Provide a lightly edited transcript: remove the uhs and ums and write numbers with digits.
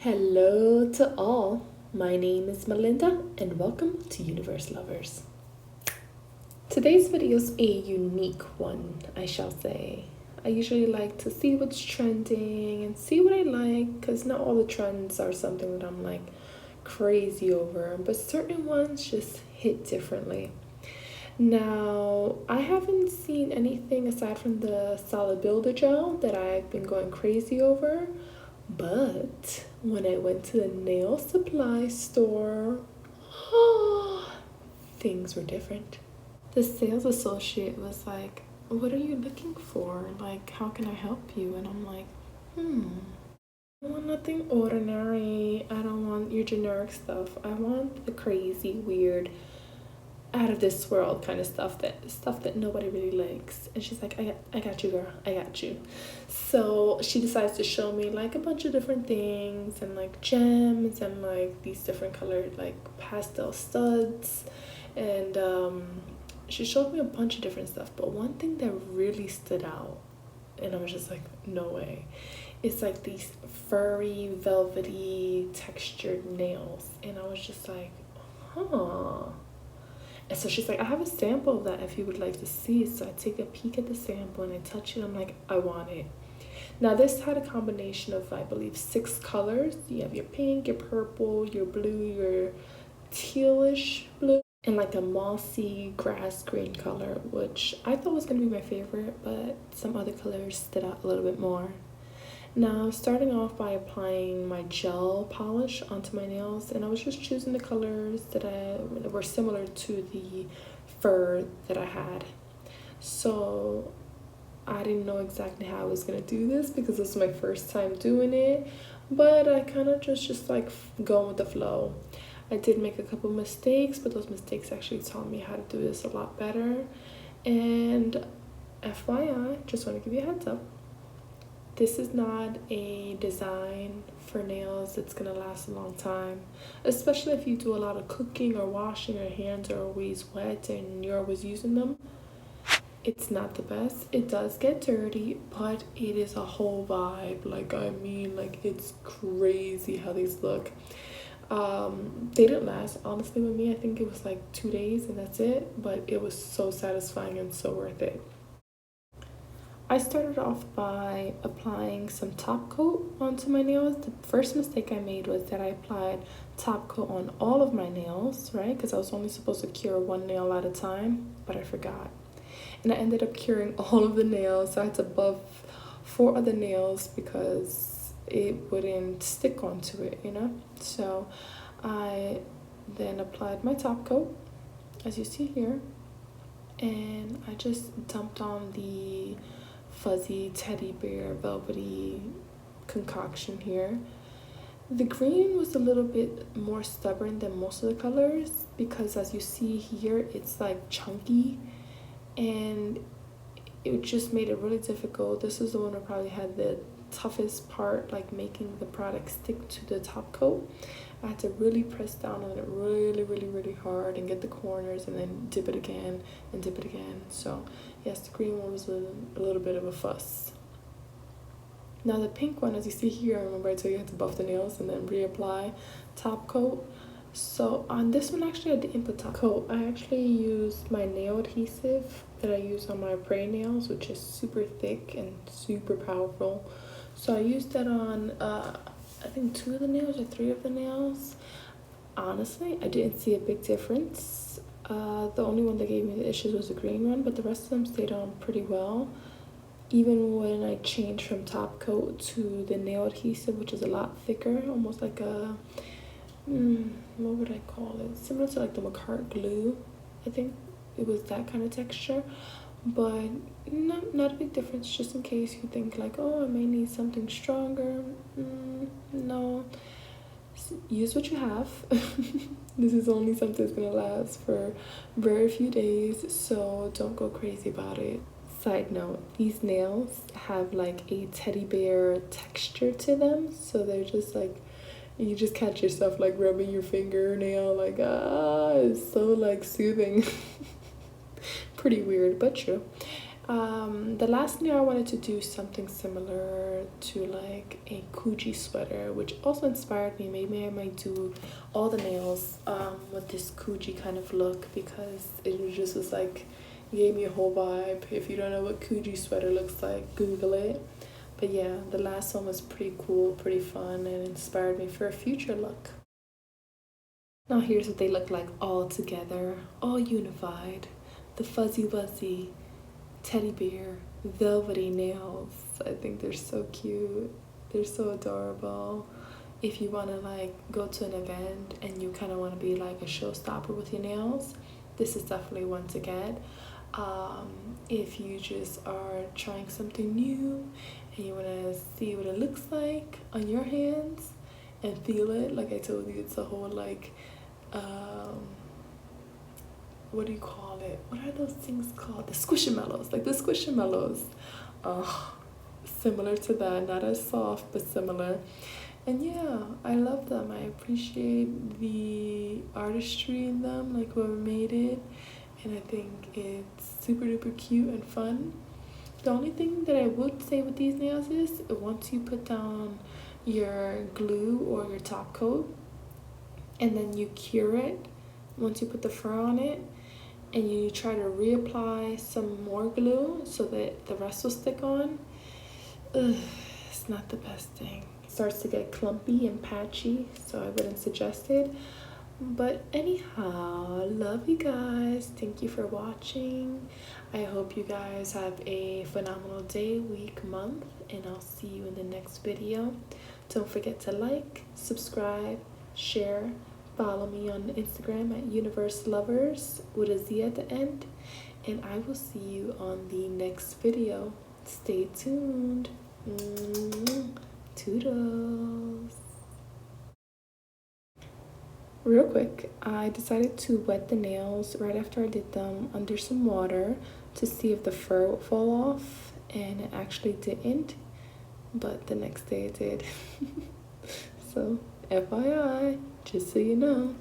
Hello to all. My name is Melinda and welcome to Universe Lovers. Today's video is a unique one, I shall say. I usually like to see what's trending and see what I like because not all the trends are something that I'm like crazy over, but certain ones just hit differently. Now, I haven't seen anything aside from the Solid Builder Gel that I've been going crazy over. But when I went to the nail supply store, things were different. The sales associate was like, "What are you looking for? Like, how can I help you?" And I'm like, I want nothing ordinary. I don't want your generic stuff. I want the crazy, weird, out of this world kind of stuff that nobody really likes. And she's like, I got you, girl, I got you. So she decides to show me like a bunch of different things and like gems and like these different colored like pastel studs, and she showed me a bunch of different stuff, but one thing that really stood out, and I was just like, no way, it's like these furry velvety textured nails. And I was just like, huh. And so she's like, I have a sample of that if you would like to see. So I take a peek at the sample and I touch it. I'm like, I want it. Now this had a combination of, I believe, 6 colors. You have your pink, your purple, your blue, your tealish blue, and like a mossy grass green color, which I thought was going to be my favorite, but some other colors stood out a little bit more. Now, starting off by applying my gel polish onto my nails, and I was just choosing the colors that were similar to the fur that I had. So I didn't know exactly how I was gonna do this because this was my first time doing it, but I kind of just like going with the flow. I did make a couple mistakes, but those mistakes actually taught me how to do this a lot better. And FYI, just want to give you a heads up. This is not a design for nails that's gonna last a long time, especially if you do a lot of cooking or washing. Your hands are always wet and you're always using them. It's not the best. It does get dirty, but it is a whole vibe. Like, I mean, like, it's crazy how these look. They didn't last, honestly, with me. I think it was like 2 days and that's it, but it was so satisfying and so worth it. I started off by applying some top coat onto my nails. The first mistake I made was that I applied top coat on all of my nails, right? Because I was only supposed to cure one nail at a time, but I forgot. And I ended up curing all of the nails, so I had to buff 4 other nails because it wouldn't stick onto it, you know? So I then applied my top coat, as you see here, and I just dumped on the fuzzy teddy bear velvety concoction here. The green was a little bit more stubborn than most of the colors because, as you see here, it's like chunky and it just made it really difficult. This is the one that probably had the toughest part, like making the product stick to the top coat. I had to really press down on it really hard and get the corners and then dip it again and dip it again. So yes, the green one was a little bit of a fuss. Now the pink one, as you see here, I remember I told you I had to buff the nails and then reapply top coat. So on this one, actually I didn't put top coat. I actually used my nail adhesive that I use on my prey nails, which is super thick and super powerful. So I used that on I think 2 of the nails or 3 of the nails. Honestly, I didn't see a big difference. The only one that gave me the issues was the green one, but the rest of them stayed on pretty well. Even when I changed from top coat to the nail adhesive, which is a lot thicker, almost like a, what would I call it? Similar to like the Macart glue. I think it was that kind of texture. But not a big difference, just in case you think like, oh, I may need something stronger. No, use what you have. This is only something that's gonna last for very few days, so don't go crazy about it. Side note, these nails have like a teddy bear texture to them, so they're just like, you just catch yourself like rubbing your fingernail, like, it's so like soothing. Pretty weird, but true. The last nail I wanted to do something similar to like a Coogi sweater, which also inspired me. Maybe I might do all the nails with this Coogi kind of look, because it just was like, gave me a whole vibe. If you don't know what Coogi sweater looks like, Google it. But yeah, the last one was pretty cool, pretty fun, and inspired me for a future look. Now here's what they look like all together, all unified. The fuzzy wuzzy teddy bear velvety nails. I think they're so cute. They're so adorable. If you want to like go to an event and you kind of want to be like a showstopper with your nails, this is definitely one to get. If you just are trying something new and you want to see what it looks like on your hands and feel it, like I told you, it's a whole like what do you call it? What are those things called? The squishamallows, like the squishamallows. Similar to that, not as soft, but similar. And yeah, I love them. I appreciate the artistry in them, like whoever made it. And I think it's super duper cute and fun. The only thing that I would say with these nails is once you put down your glue or your top coat and then you cure it, once you put the fur on it, and you try to reapply some more glue so that the rest will stick on, it's not the best thing. It starts to get clumpy and patchy, so I wouldn't suggest it. But anyhow, love you guys. Thank you for watching. I hope you guys have a phenomenal day, week, month, and I'll see you in the next video. Don't forget to like, subscribe, share, follow me on Instagram at Universe Lovers with a Z at the end, and I will see you on the next video. Stay tuned. Toodles. Real quick, I decided to wet the nails right after I did them under some water to see if the fur would fall off, and it actually didn't, but the next day it did. So FYI, just so you know.